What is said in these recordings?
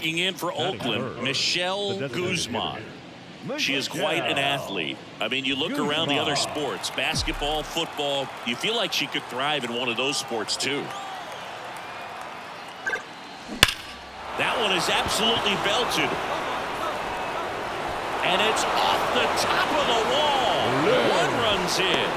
In for Oakland, Michelle Guzman. She is quite an athlete. I mean, you look around the other sports, basketball, football, you feel like she could thrive in one of those sports too. That one is absolutely belted. And it's off the top of the wall. One runs in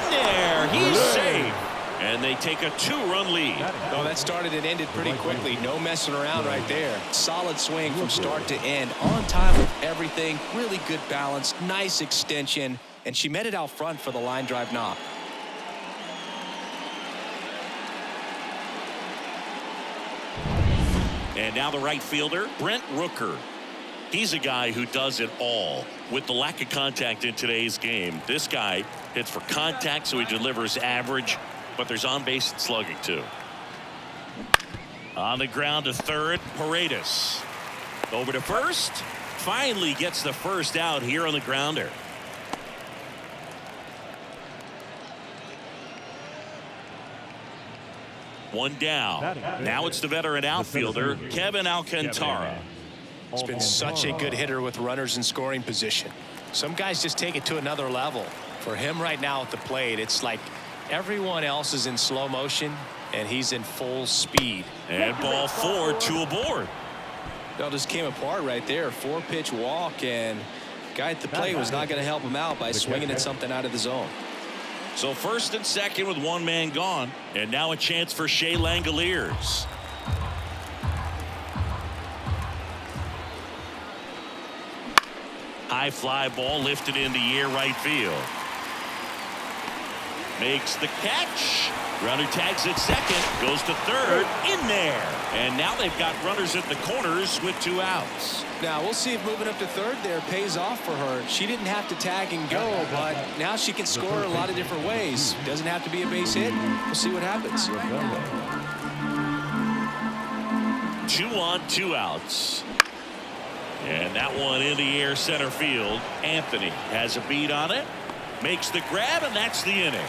there, he's safe. And they take a 2-run lead. Oh, that started and ended pretty quickly. No messing around right there. Solid swing from start to end. On time with everything. Really good balance. Nice extension. And she met it out front for the line drive knock. And now the right fielder, Brent Rooker. He's a guy who does it all. With the lack of contact in today's game, this guy hits for contact, so he delivers average. But there's on base and slugging too. On the ground to third, Paredes. Over to first. Finally gets the first out here on the grounder. One down. Now it's the veteran outfielder, Kevin Alcantara. He's been such a good hitter with runners in scoring position. Some guys just take it to another level. For him right now at the plate, it's like everyone else is in slow motion, and he's in full speed. And ball 4, 2 aboard. That just came apart right there. 4-pitch walk, and guy at the plate was not going to help him out by swinging at something out of the zone. So first and second with one man gone, and now a chance for Shea Langoliers. High fly ball lifted in the air right field. Makes the catch. Runner tags at second, goes to third, in there. And now they've got runners at the corners with 2 outs. Now we'll see if moving up to third there pays off for her. She didn't have to tag and go, but now she can score a lot of different ways. Doesn't have to be a base hit. We'll see what happens. 2 on, 2 outs. And that one in the air center field. Anthony has a beat on it. Makes the grab, and that's the inning.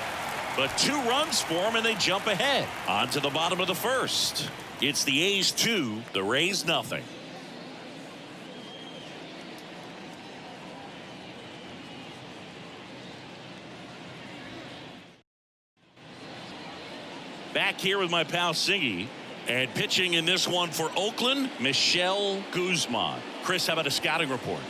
But 2 runs for them, and they jump ahead. On to the bottom of the first. It's the A's 2, the Rays nothing. Back here with my pal Singy. And pitching in this one for Oakland, Michelle Guzman. Chris, how about a scouting report?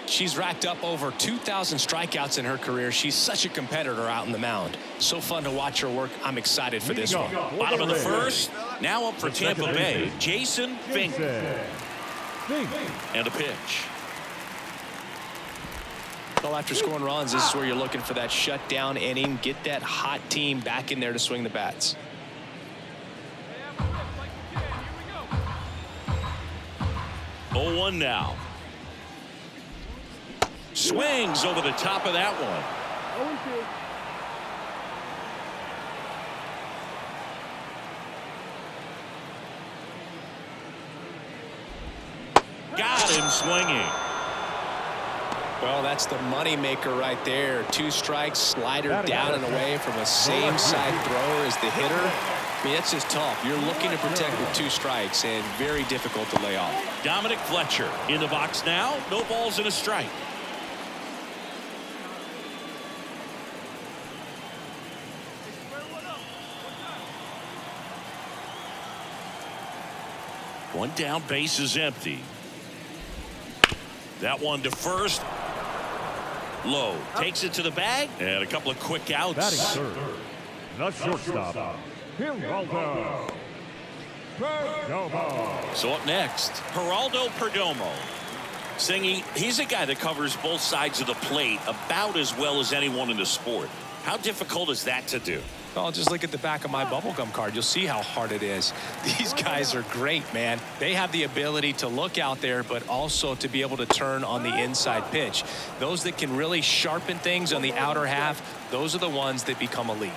She's racked up over 2,000 strikeouts in her career. She's such a competitor out in the mound. So fun to watch her work. I'm excited for this one. Bottom of the first. Now up for Tampa Bay, Jason Fink. And a pitch. Well, after scoring runs, this is where you're looking for that shutdown inning. Get that hot team back in there to swing the bats. Oh, 1 now. Swings over the top of that one. Got him swinging. Well, that's the money maker right there. 2 strikes, slider down and away from a same side thrower as the hitter. I mean, that's just tough. You're looking to protect with 2 strikes, and very difficult to lay off. Dominic Fletcher in the box now. No balls and a strike. One down, base is empty. That one to first. Low takes it to the bag, and a couple of quick outs. Batting third, the shortstop, Geraldo Perdomo. So up next, Geraldo Perdomo. Singy, he's a guy that covers both sides of the plate about as well as anyone in the sport. How difficult is that to do? Well, just look at the back of my bubblegum card. You'll see how hard it is. These guys are great, man. They have the ability to look out there, but also to be able to turn on the inside pitch. Those that can really sharpen things on the outer half, those are the ones that become elite.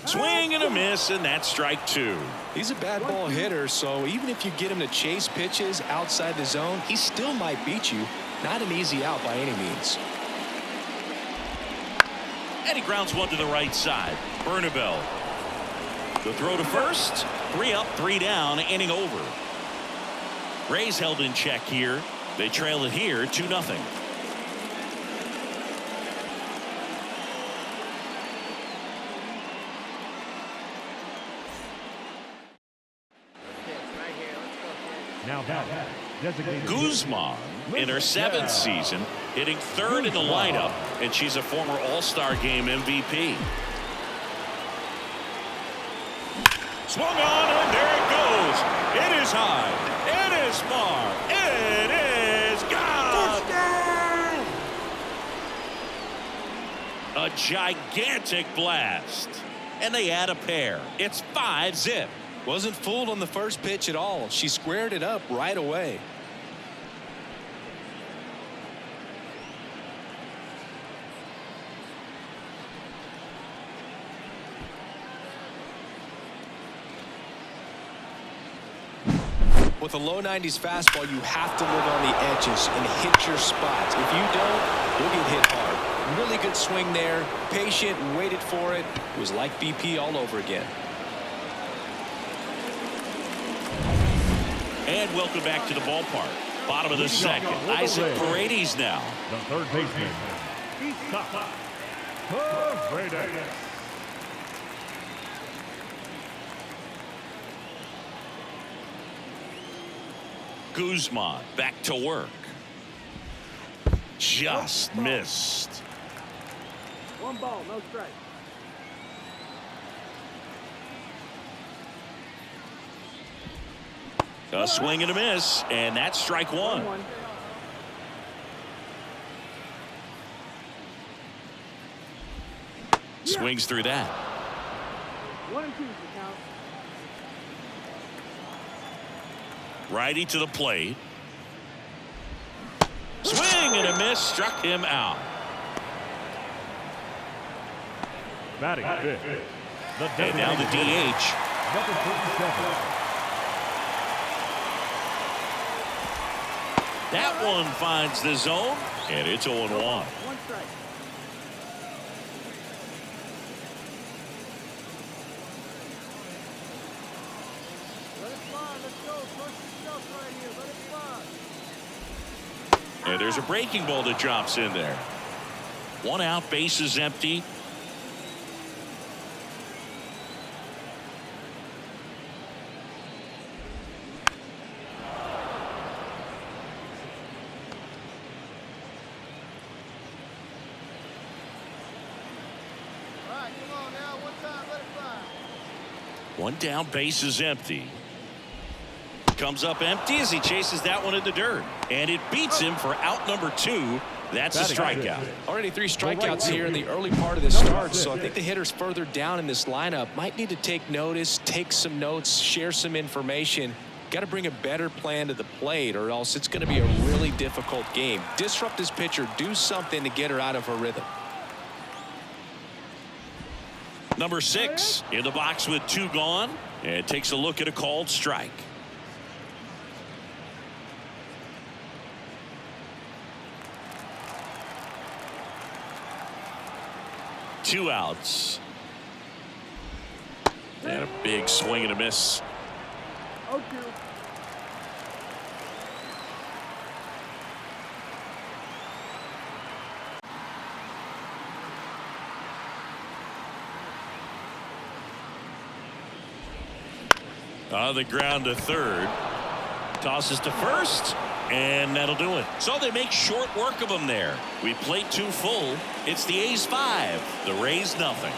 Swing and a miss, and that's strike 2. He's a bad ball hitter, so even if you get him to chase pitches outside the zone, he still might beat you. Not an easy out by any means. And he grounds one to the right side. Bernabel The throw to first. 3 up, 3 down, inning over. Rays held in check here. They trail it here 2-0. Now that designated Guzman in her 7th season, hitting 3rd in the lineup, and she's a former All-Star Game MVP. Swung on, and there it goes. It is high. It is far. It is gone. A gigantic blast. And they add a pair. It's 5-zip. Wasn't fooled on the first pitch at all. She squared it up right away. With a low 90s fastball, you have to live on the edges and hit your spots. If you don't, you'll get hit hard. Really good swing there. Patient, waited for it. It was like BP all over again. And welcome back to the ballpark. Bottom of the second. Isaac Paredes now. the third baseman. Paredes. Guzman back to work. Just missed. 1 ball, no strike. A swing and a miss, and that's strike 1. Swings through that. 1 and 2 for count. Righty to the plate. Swing and a miss, struck him out. Batting fifth. And now the DH. Number 47. That one finds the zone, and it's 0-1. 1 strike. Let it fly. Let's go. Trust yourself right here. Let it fly. And there's a breaking ball that drops in there. 1 out, bases empty. All right, come on now. 1 time. Let it fly. 1 down, bases empty. Comes up empty as he chases that one in the dirt. And it beats him for out number 2. That's a strikeout. Already 3 strikeouts here in the early part of the start, so I think the hitters further down in this lineup might need to take notice, take some notes, share some information. Got to bring a better plan to the plate, or else it's going to be a really difficult game. Disrupt this pitcher, do something to get her out of her rhythm. Number 6 in the box with 2 gone, and takes a look at a called strike. Two outs. And a big swing and a miss. 0-2. On the ground to third. Tosses to first. And that'll do it. So they make short work of them there. We played 2 full. It's the A's 5. The Rays nothing.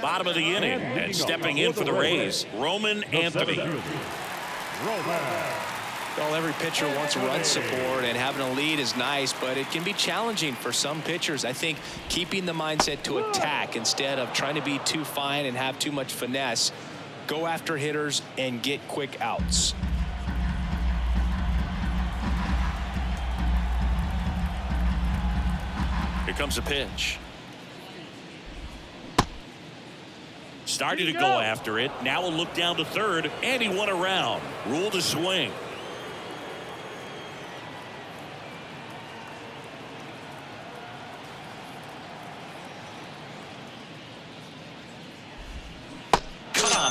Bottom of the inning, and stepping in for the Rays, Roman Anthony. Well, every pitcher wants run support, and having a lead is nice, but it can be challenging for some pitchers. I think keeping the mindset to attack instead of trying to be too fine and have too much finesse. Go after hitters and get quick outs. Here comes a pitch. Started to go after it. Now a look down to third, and he won around. Ruled a swing.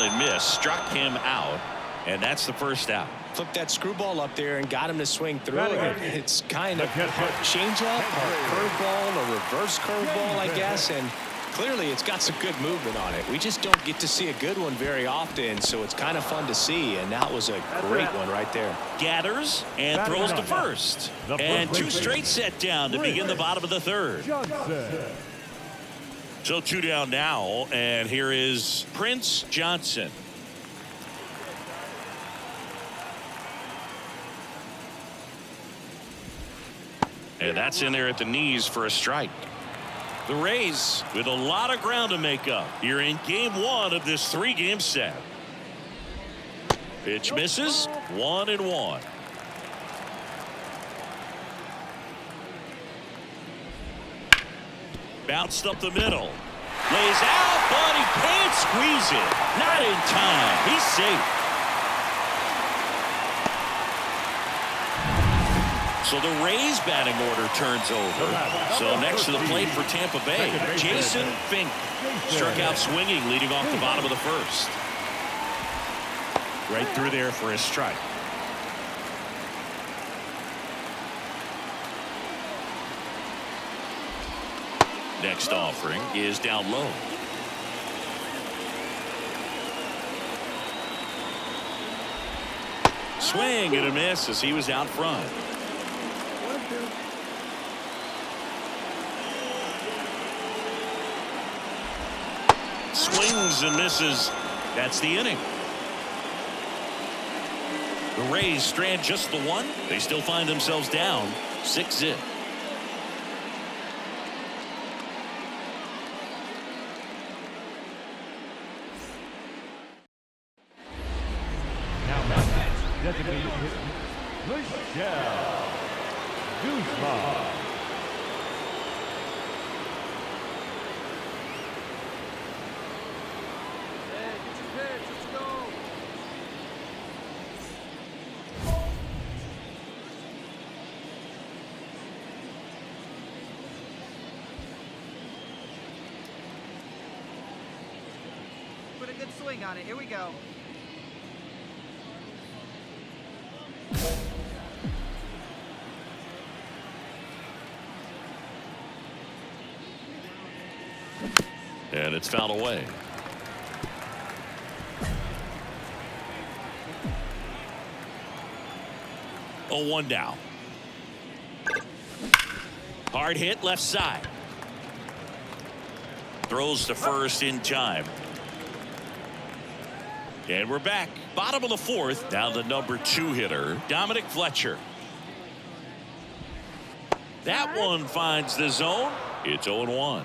on and missed, struck him out, and that's the first out. Flipped that screwball up there and got him to swing through it. It's kind of part changeup, part curveball, a reverse curveball, I guess, and clearly it's got some good movement on it. We just don't get to see a good one very often, so it's kind of fun to see, and that was a great one right there. Gathers and throws to first. And 2 straight set down to begin the bottom of the third. So 2 down now, and here is Prince Johnson. And that's in there at the knees for a strike. The Rays with a lot of ground to make up here in game 1 of this 3-game set. Pitch misses, 1-1. Bounced up the middle. Lays out, but he can't squeeze it. Not in time. He's safe. So the Rays batting order turns over. So next to the plate for Tampa Bay, Jason Fink struck out swinging, leading off the bottom of the first. Right through there for a strike. Next offering is down low. Swing and a miss as he was out front. Swings and misses. That's the inning. The Rays strand just the one. They still find themselves down 6-0. Now match designated hitter, Michelle Guzman. Hey, get your pitch. Let's go. Put a good swing on it. Here we go. And it's fouled away. Oh, 1 down. Hard hit left side. Throws to first in time. And we're back. Bottom of the 4th. Now the number 2 hitter, Dominic Fletcher. That one finds the zone. It's 0-1.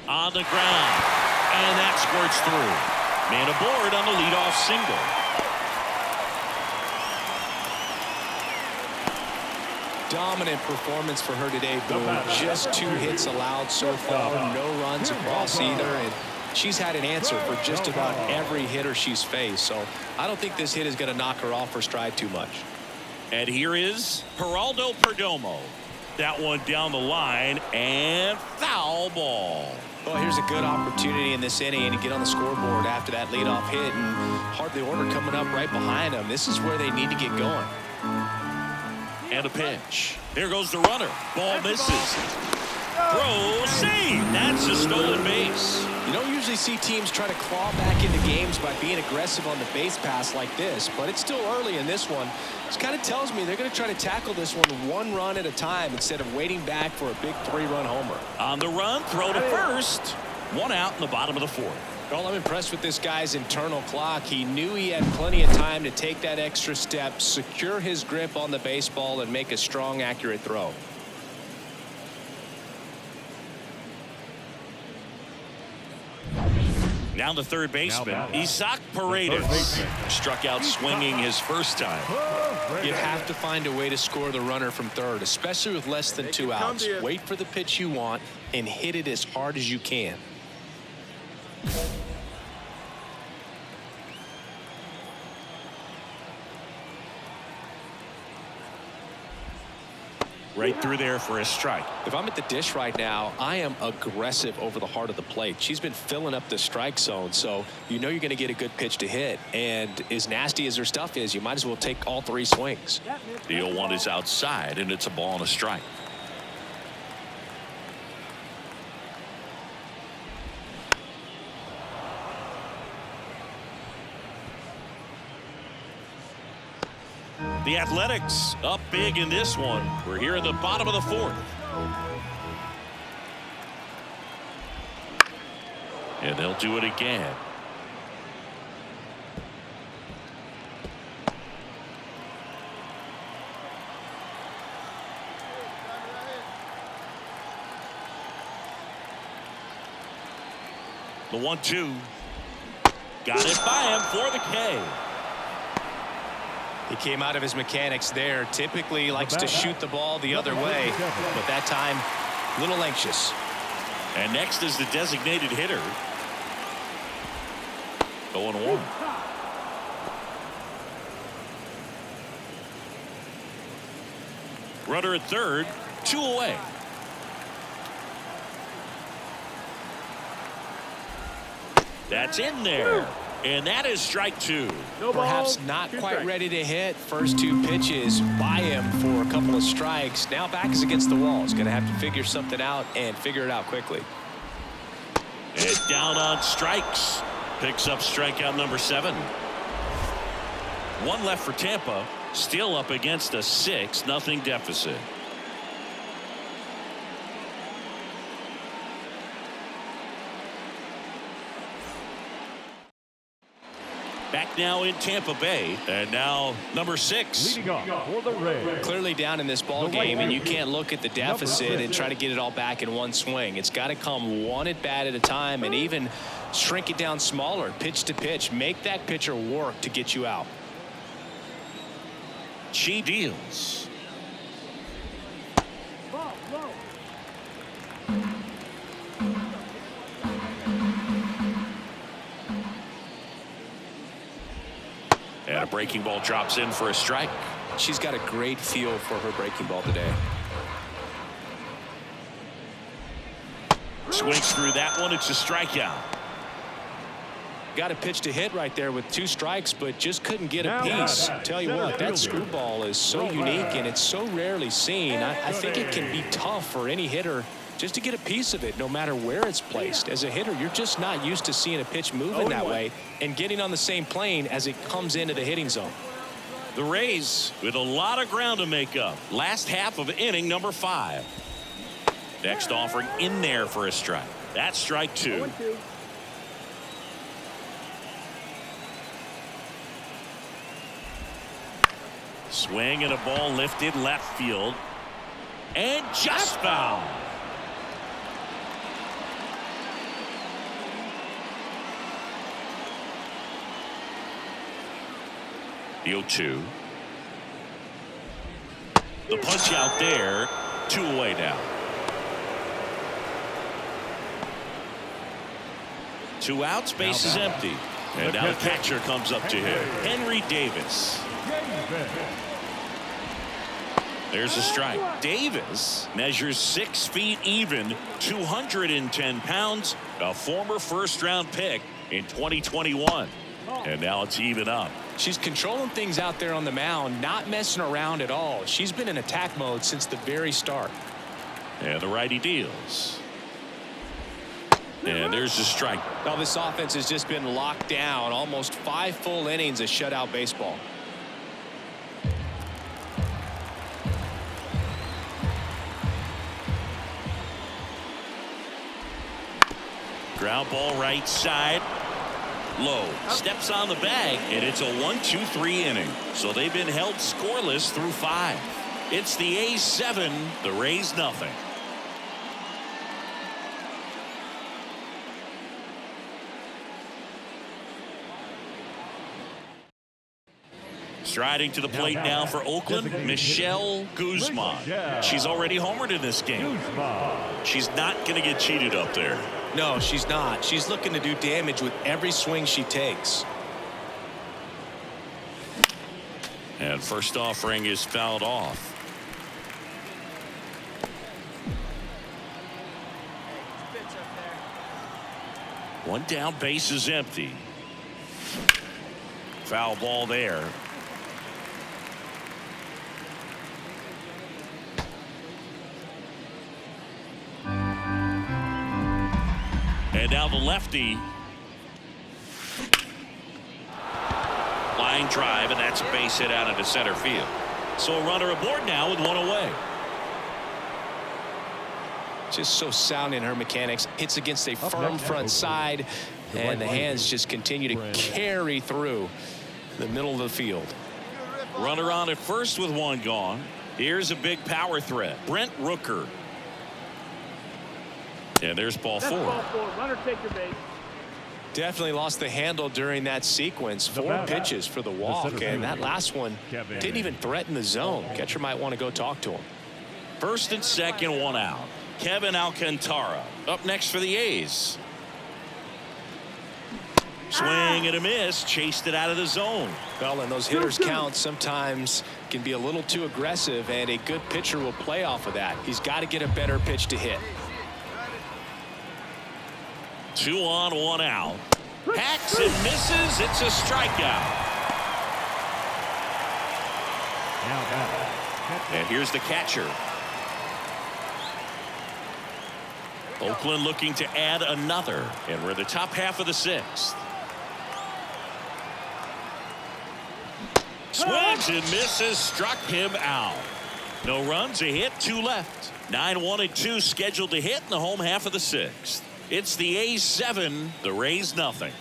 On the ground, and that squirts through. Man aboard on the leadoff single. Dominant performance for her today, Boone. Just 2 hits allowed so far, no runs across either, and she's had an answer for just about every hitter she's faced. So I don't think this hit is going to knock her off her stride too much. And here is Geraldo Perdomo. That one down the line, and foul ball. Well, here's a good opportunity in this inning to get on the scoreboard after that leadoff hit, and hardly order coming up right behind them. This is where they need to get going. And a pitch. There goes the runner. Ball misses. Throw, save. That's a stolen base. You don't usually see teams try to claw back into games by being aggressive on the base pass like this, but it's still early in this one. This kind of tells me they're going to try to tackle this one run at a time instead of waiting back for a big 3-run homer. On the run, throw to first. 1 out in the bottom of the 4th. Well, I'm impressed with this guy's internal clock. He knew he had plenty of time to take that extra step, secure his grip on the baseball, and make a strong, accurate throw. Now the third baseman, Isaac Paredes, struck out swinging his first time. You have to find a way to score the runner from third, especially with less than 2 outs. Wait for the pitch you want and hit it as hard as you can. right through there for a strike. If I'm at the dish right now, I am aggressive over the heart of the plate. She's been filling up the strike zone, so you know you're going to get a good pitch to hit. And as nasty as her stuff is, you might as well take all 3 swings. The 0-1 is outside, and it's a ball and a strike. The Athletics up big in this one. We're here in the bottom of the 4th. And they'll do it again. The 1-2. Got it by him for the K. He came out of his mechanics there. Typically likes to shoot the ball the other way, but that time a little anxious. And next is the designated hitter. 0-1. Runner at third, 2 away. That's in there. And that is strike 2. Perhaps not quite ready to hit. First 2 pitches by him for a couple of strikes. Now back is against the wall. He's going to have to figure something out and figure it out quickly. And down on strikes. Picks up strikeout number 7. 1 left for Tampa. Still up against a 6-0 deficit. Back now in Tampa Bay, and now number 6. Leading off for the Reds. Clearly down in this ball game, and you can't look at the deficit and try to get it all back in one swing. It's got to come one at bat at a time, and even shrink it down smaller, pitch to pitch. Make that pitcher work to get you out. She deals. And a breaking ball drops in for a strike. She's got a great feel for her breaking ball today. Swings through that one. It's a strikeout. Got a pitch to hit right there with 2 strikes, but just couldn't get a piece. Tell you what, that screwball is so unique and it's so rarely seen. I think it can be tough for any hitter just to get a piece of it, no matter where it's placed. As a hitter, you're just not used to seeing a pitch moving that way and getting on the same plane as it comes into the hitting zone. The Rays with a lot of ground to make up. Last half of inning number 5. Next offering in there for a strike. That's strike 2. Swing and a ball lifted left field. And just foul. The 0-2. The punch out there. 2 away now. 2 outs, base is empty. And now the catcher comes up to him. Henry Davis. There's a strike. Davis measures 6 feet even, 210 pounds, a former first-round pick in 2021. And now it's even up. She's controlling things out there on the mound, not messing around at all. She's been in attack mode since the very start. And the righty deals. And there's the strike. Now this offense has just been locked down. Almost 5 full innings of shutout baseball. Ground ball right side. Low steps on the bag, and it's a 1-2-3 inning. So they've been held scoreless through 5. It's the A's 7, the Rays nothing. Striding to the plate now for Oakland, Michelle Guzman. She's already homered in this game. She's not going to get cheated up there. No, she's not. She's looking to do damage with every swing she takes. And first offering is fouled off. One down, base is empty. Foul ball there. And now the lefty. Line drive, and that's a base hit out into center field. So a runner aboard now with one away. Just so sound in her mechanics. Hits against a firm front side, and the hands just continue to carry through the middle of the field. Runner on at first with one gone. Here's a big power threat. Brent Rooker. And there's ball That's four. ball four. Runner, take your base. Definitely lost the handle during that sequence. 4 pitches for the walk, and that last one didn't even threaten the zone. Catcher might want to go talk to him. First and second, one out. Kevin Alcantara up next for the A's. Swing and a miss. Chased it out of the zone. Well, and those hitters count sometimes can be a little too aggressive, and a good pitcher will play off of that. He's got to get a better pitch to hit. 2 on, 1 out. Hacks and misses. It's a strikeout. And here's the catcher. Oakland looking to add another, and we're in the top half of the 6th. Swings and misses. Struck him out. No runs, a hit, 2 left. 9-1 and 2 scheduled to hit in the home half of the 6th. It's the A's 7, the Rays nothing.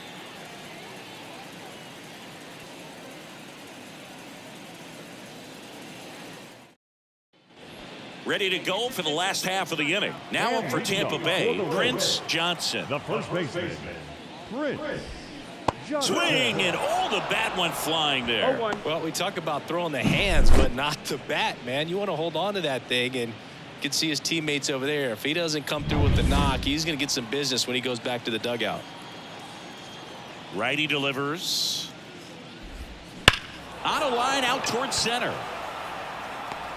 Ready to go for the last half of the inning. Now up for Tampa Bay, Prince Johnson. The first baseman, Prince Johnson. Swing, and the bat went flying there. Well, we talk about throwing the hands, but not the bat, man. You want to hold on to that thing, and you can see his teammates over there. If he doesn't come through with the knock, he's going to get some business when he goes back to the dugout. Righty delivers. On a line out towards center.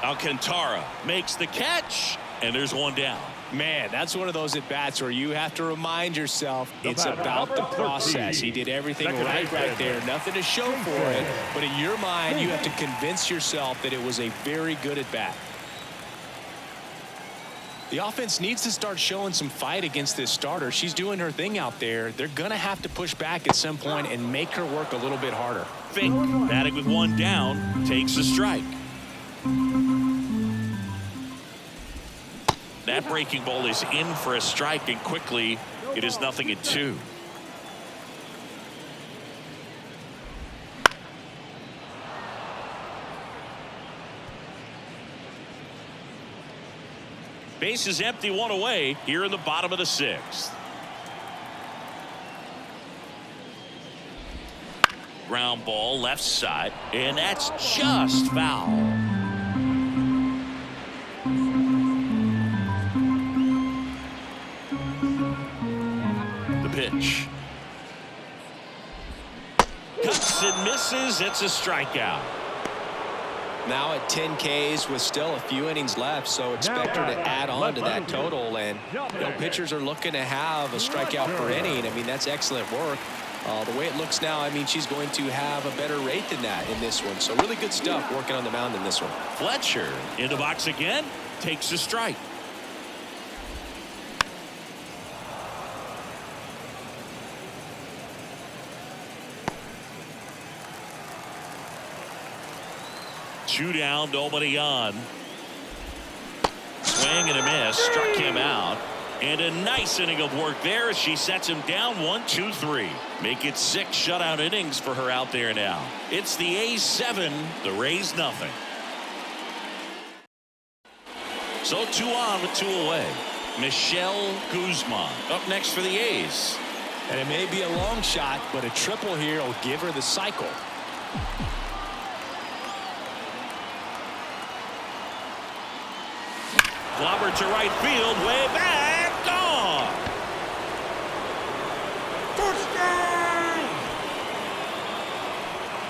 Alcantara makes the catch, and there's one down. Man, that's one of those at-bats where you have to remind yourself it's about the process. He did everything right there. Nothing to show for it, but in your mind, you have to convince yourself that it was a very good at-bat. The offense needs to start showing some fight against this starter. She's doing her thing out there. They're going to have to push back at some point and make her work a little bit harder. Fink, batting with one down, takes a strike. That breaking ball is in for a strike, and quickly it is 0-2. Base is empty, one away here in the bottom of the 6th. Ground ball left side, and that's just foul. The pitch. Cuts and misses. It's a strikeout. Now at 10 Ks with still a few innings left, so expect her to add on to that total. And pitchers are looking to have a strikeout per inning. I mean, that's excellent work. The way it looks now, I mean, she's going to have a better rate than that in this one. So really good stuff working on the mound in this one. Fletcher in the box again, takes a strike. Two down, nobody on. Swing and a miss, struck him out. And a nice inning of work there as she sets him down 1-2-3. Make it 6 shutout innings for her out there now. It's the A's 7, the Rays nothing. So 2 on with 2 away. Michelle Guzman up next for the A's. And it may be a long shot, but a triple here will give her the cycle. Clobber to right field, way back, gone.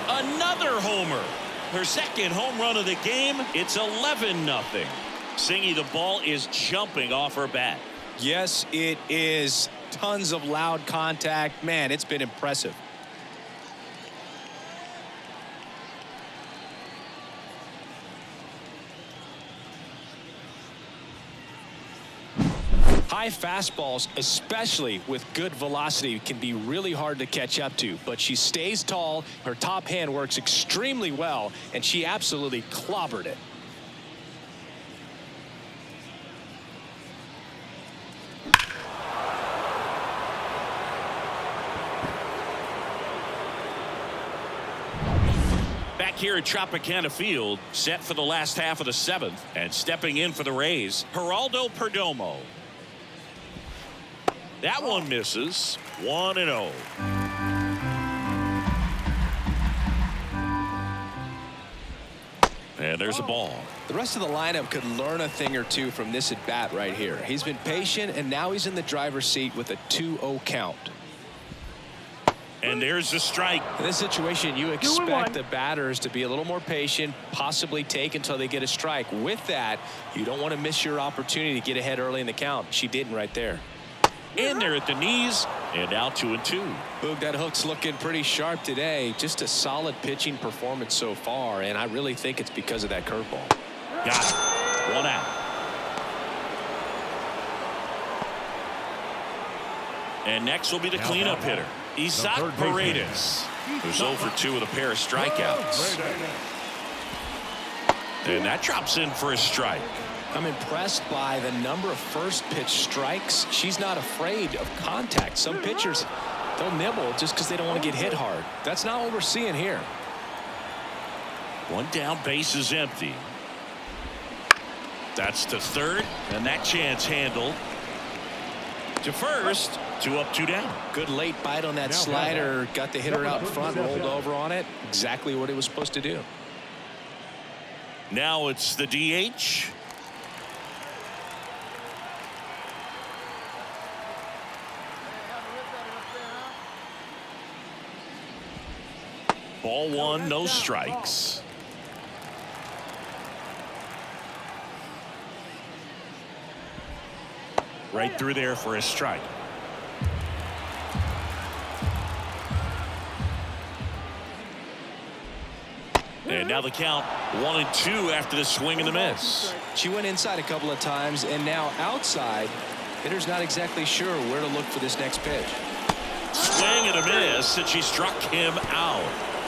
Another homer. Her second home run of the game. It's 11-0. Singy, the ball is jumping off her bat. Yes, it is. Tons of loud contact. Man, it's been impressive. High fastballs, especially with good velocity, can be really hard to catch up to, but she stays tall, her top hand works extremely well, and she absolutely clobbered it. Back here at Tropicana Field, set for the last half of the 7th, and stepping in for the Rays, Geraldo Perdomo. That one misses. 1-0. And there's a ball. The rest of the lineup could learn a thing or two from this at bat right here. He's been patient, and now he's in the driver's seat with a 2-0 count. And there's the strike. In this situation, you expect the batters to be a little more patient, possibly take until they get a strike. With that, you don't want to miss your opportunity to get ahead early in the count. She didn't right there. In there at the knees, and now 2-2. Boog, that hook's looking pretty sharp today. Just a solid pitching performance so far, and I really think it's because of that curveball. Got it. 1 out. And next will be the cleanup hitter, Isaac Paredes, who's 0 for 2 with a pair of strikeouts. And that drops in for a strike. I'm impressed by the number of first pitch strikes. She's not afraid of contact. Some pitchers, they'll nibble just because they don't want to get hit hard. That's not what we're seeing here. 1 down, base is empty. That's to third, and that chance handled. To first, 2 up, 2 down. Good late bite on that slider. Got the hitter out in front, rolled over on it. Exactly what it was supposed to do. Now it's the DH. Ball 1, no strikes. Right through there for a strike. And now the count 1-2 after the swing and the miss. She went inside a couple of times, and now outside. Hitter's not exactly sure where to look for this next pitch. Swing and a miss, and she struck him out.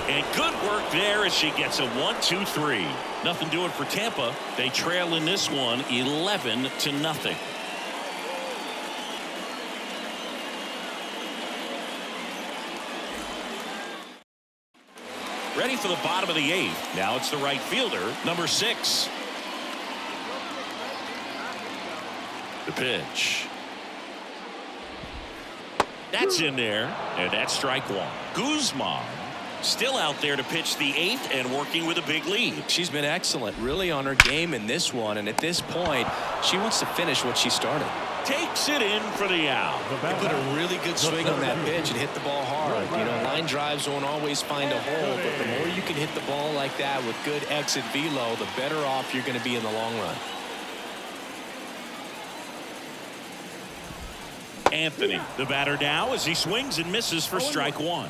And good work there as she gets a 1-2-3. Nothing doing for Tampa. They trail in this one 11-0. Ready for the bottom of the 8th. Now it's the right fielder, number 6. The pitch. That's in there, and that's strike 1. Guzman still out there to pitch the 8th and working with a big lead. She's been excellent, really on her game in this one, and at this point, she wants to finish what she started. Takes it in for the out. They put a really good swing on that pitch and hit the ball hard. You know, line drives won't always find a hole, but the more you can hit the ball like that with good exit velo, the better off you're going to be in the long run. Anthony, the batter now, as he swings and misses for strike 1.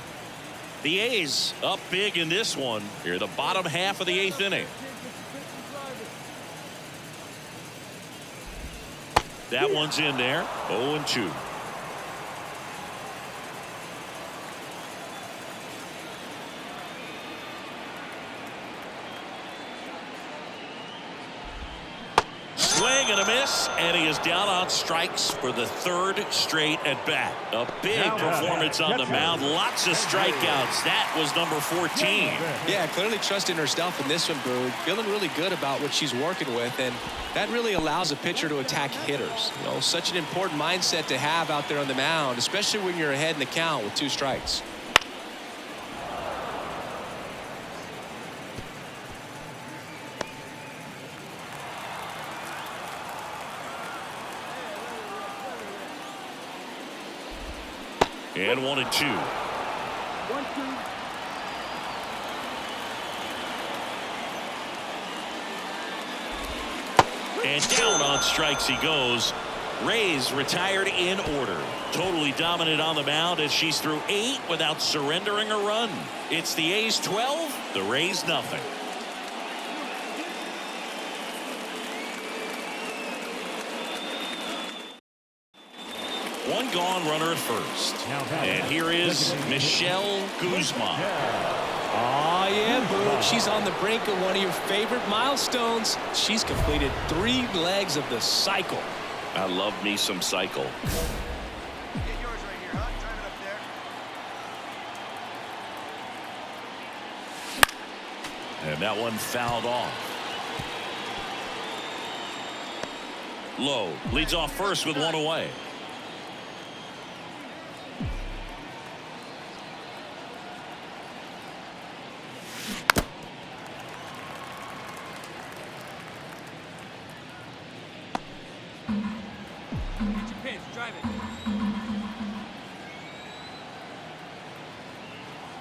The A's up big in this one. Here, the bottom half of the 8th inning. That one's in there. 0-2. Swing and a miss, and he is down on strikes for the 3rd straight at bat. A big performance on the mound. Lots of strikeouts. That was number 14. Yeah, clearly trusting herself in this one, Boog. Feeling really good about what she's working with, and that really allows a pitcher to attack hitters. You know, such an important mindset to have out there on the mound, especially when you're ahead in the count with 2 strikes. And 1-2. 1-2. And down on strikes he goes. Rays retired in order. Totally dominant on the mound as she's through 8 without surrendering a run. It's the A's 12, the Rays nothing. One gone, runner at first. And here is Michelle Guzman. Oh, yeah, Boog. She's on the brink of one of your favorite milestones. She's completed 3 legs of the cycle. I love me some cycle. Get yours right here, huh? Drive it up there. And that one fouled off. Lowe leads off first with 1 away.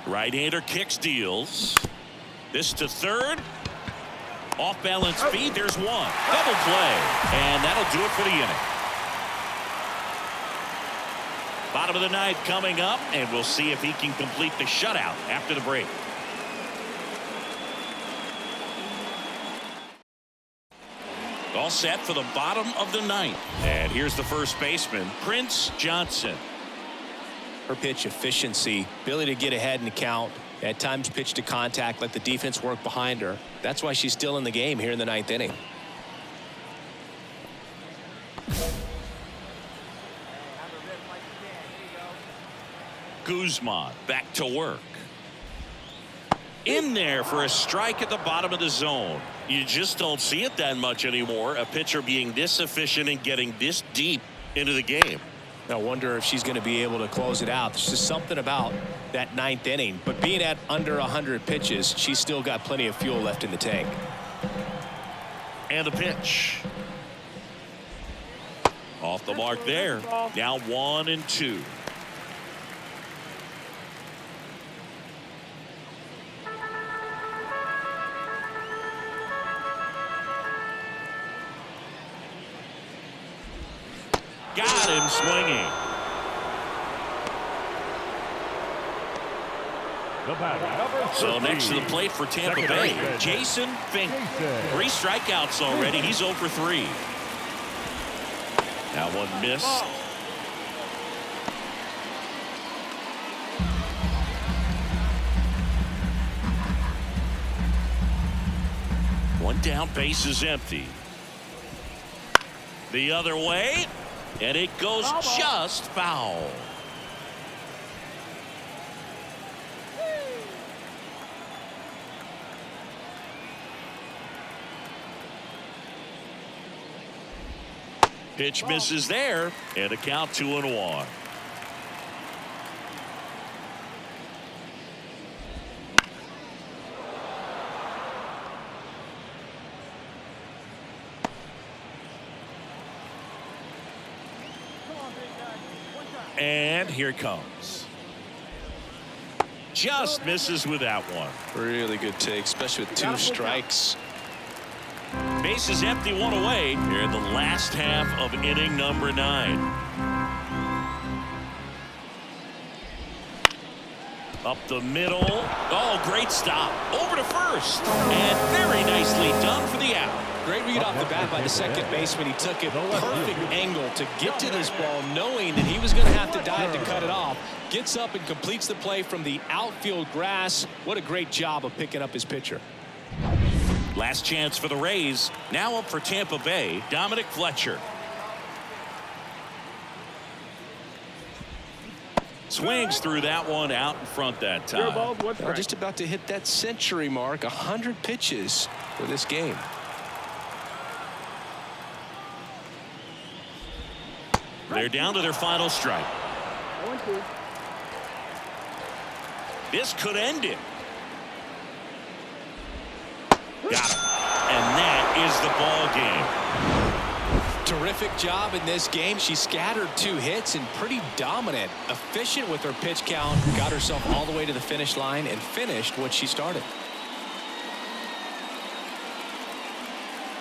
Right-hander kicks, deals. This to third. Off balance feed. There's one. Double play. And that'll do it for the inning. Bottom of the 9th coming up, and we'll see if he can complete the shutout after the break. All set for the bottom of the 9th. And here's the first baseman, Prince Johnson. Her pitch efficiency, ability to get ahead in the count, at times pitch to contact, let the defense work behind her. That's why she's still in the game here in the 9th inning. Guzman back to work. In there for a strike at the bottom of the zone. You just don't see it that much anymore. A pitcher being this efficient and getting this deep into the game. I wonder if she's going to be able to close it out. There's just something about that 9th inning. But being at under 100 pitches, she's still got plenty of fuel left in the tank. And the pitch. Off the mark there. Now 1-2. Got him swinging. So next to the plate for Tampa Bay, Jason Fink. 3 strikeouts already. He's 0 for 3. Now one missed. One down, base is empty. The other way. And it goes just foul. Pitch misses there, and a count 2-1. And here it comes. Just misses with that one. Really good take, especially with 2 strikes. Base is empty, 1 away. Here in the last half of inning number 9. Up the middle. Oh, great stop. Over to first. And very nicely done for the out. Great read off the bat by the second baseman. He took a perfect angle to get to this ball, knowing that he was going to have to dive to cut it off. Gets up and completes the play from the outfield grass. What a great job of picking up his pitcher. Last chance for the Rays. Now up for Tampa Bay, Dominic Fletcher. Swings through that one out in front that time. Well, just about to hit that century mark. 100 pitches for this game. They're down to their final strike. This could end it. Got it. And that is the ball game. Terrific job in this game. She scattered 2 hits and pretty dominant. Efficient with her pitch count. Got herself all the way to the finish line and finished what she started.